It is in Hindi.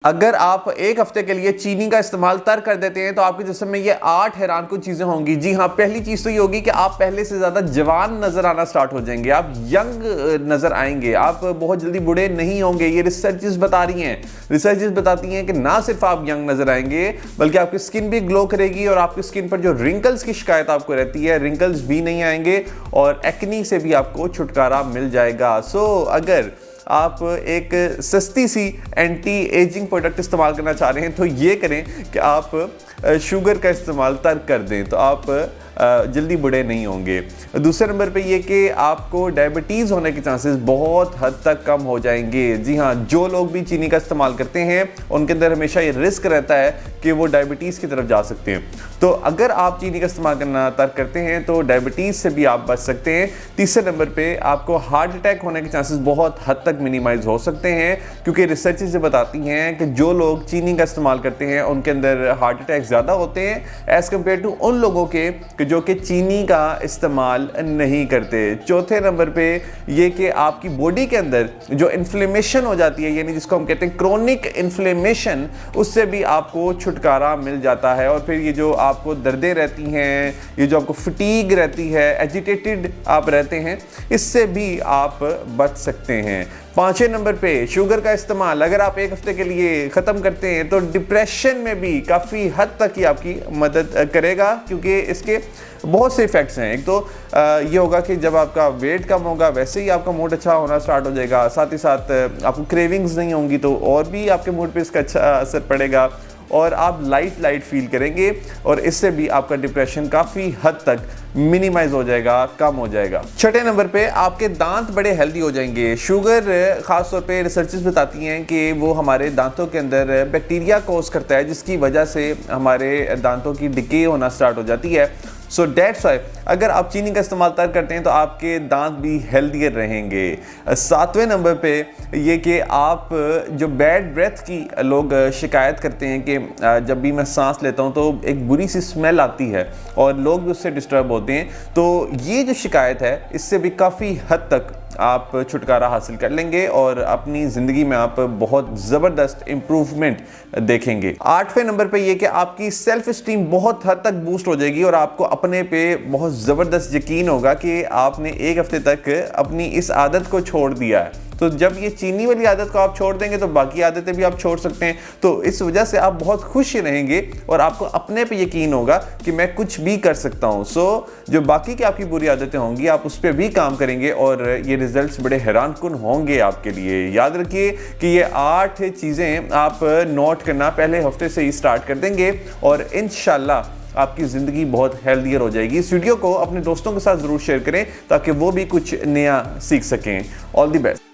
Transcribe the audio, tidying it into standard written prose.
अगर आप एक हफ्ते के लिए चीनी का इस्तेमाल तर्क कर देते हैं तो आपके जिस्म में ये 8 हैरानकुन चीजें होंगी। जी हाँ, पहली चीज तो ये होगी कि आप पहले से ज्यादा जवान नजर आना स्टार्ट हो जाएंगे, आप यंग नजर आएंगे, आप बहुत जल्दी बूढ़े नहीं होंगे। ये रिसर्चेस बता रही हैं, रिसर्चेस बताती हैं कि ना सिर्फ आप यंग नजर आएंगे बल्कि आपकी स्किन भी ग्लो करेगी और आपकी स्किन पर जो रिंकल्स की शिकायत आपको रहती है, रिंकल्स भी नहीं आएंगे और एक्नी से भी आपको छुटकारा मिल जाएगा। सो अगर आप एक सस्ती सी एंटी एजिंग प्रोडक्ट इस्तेमाल करना चाह रहे हैं तो ये करें कि आप शुगर का इस्तेमाल तर्क कर दें, तो आप जल्दी बूढ़े नहीं होंगे। दूसरे नंबर पे ये कि आपको डायबिटीज़ होने के चांसेस बहुत हद तक कम हो जाएंगे। जी हाँ, जो लोग भी चीनी का इस्तेमाल करते हैं उनके अंदर हमेशा ये रिस्क रहता है कि वो डायबिटीज़ की तरफ जा सकते हैं। तो अगर आप चीनी का इस्तेमाल करना तर्क करते हैं तो डायबिटीज़ से भी आप बच सकते हैं। तीसरे नंबर पे आपको हार्ट अटैक होने के चांसेस बहुत हद तक मिनिमाइज हो सकते हैं, क्योंकि रिसर्च से बताती हैं कि जो लोग चीनी का इस्तेमाल करते हैं उनके अंदर हार्ट अटैक ज़्यादा होते हैं एज़ कम्पेयर टू उन लोगों के जो कि चीनी का इस्तेमाल नहीं करते। चौथे नंबर पे ये कि आपकी बॉडी के अंदर जो इन्फ्लेमेशन हो जाती है, यानी जिसको हम कहते हैं क्रोनिक इन्फ्लेमेशन, उससे भी आपको छुटकारा मिल जाता है। और फिर ये जो आपको दर्दें रहती हैं, ये जो आपको फटीग रहती है, एजिटेटेड आप रहते हैं, इससे भी आप बच सकते हैं। पांचवें नंबर पे शुगर का इस्तेमाल अगर आप एक हफ्ते के लिए ख़त्म करते हैं तो डिप्रेशन में भी काफ़ी हद तक ही आपकी मदद करेगा, क्योंकि इसके बहुत से इफ़ेक्ट्स हैं। एक तो ये होगा कि जब आपका वेट कम होगा वैसे ही आपका मूड अच्छा होना स्टार्ट हो जाएगा, साथ ही साथ आपको क्रेविंग्स नहीं होंगी तो और भी आपके मूड पे इसका अच्छा असर पड़ेगा और आप लाइट फील करेंगे और इससे भी आपका डिप्रेशन काफ़ी हद तक मिनिमाइज हो जाएगा, कम हो जाएगा। छठे नंबर पे आपके दांत बड़े हेल्दी हो जाएंगे। शुगर खास तौर पे रिसर्चेस बताती हैं कि वो हमारे दांतों के अंदर बैक्टीरिया कॉज करता है, जिसकी वजह से हमारे दांतों की डिके होना स्टार्ट हो जाती है। सो डेट्स वाई अगर आप चीनी का इस्तेमाल तर्क करते हैं तो आपके दांत भी हेल्दियर रहेंगे। सातवें नंबर पे ये कि आप जो बैड ब्रेथ की लोग शिकायत करते हैं कि जब भी मैं सांस लेता हूं तो एक बुरी सी स्मेल आती है और लोग भी उससे डिस्टर्ब होते हैं, तो ये जो शिकायत है इससे भी काफ़ी हद तक आप छुटकारा हासिल कर लेंगे और अपनी ज़िंदगी में आप बहुत ज़बरदस्त इम्प्रूवमेंट देखेंगे। आठवें नंबर पे ये कि आपकी सेल्फ स्टीम बहुत हद तक बूस्ट हो जाएगी और आपको अपने पे बहुत ज़बरदस्त यकीन होगा कि आपने एक हफ्ते तक अपनी इस आदत को छोड़ दिया है। तो जब ये चीनी वाली आदत को आप छोड़ देंगे तो बाकी आदतें भी आप छोड़ सकते हैं, तो इस वजह से आप बहुत खुश रहेंगे और आपको अपने पे यकीन होगा कि मैं कुछ भी कर सकता हूँ। सो जो बाकी की आपकी बुरी आदतें होंगी आप उस पर भी काम करेंगे और ये रिजल्ट्स बड़े हैरानकुन होंगे आपके लिए। याद रखिए कि ये 8 चीज़ें आप नोट करना पहले हफ्ते से ही स्टार्ट कर देंगे और इंशाल्लाह आपकी ज़िंदगी बहुत हेल्दियर हो जाएगी। इस वीडियो को अपने दोस्तों के साथ ज़रूर शेयर करें ताकि वो भी कुछ नया सीख सकें। All the best.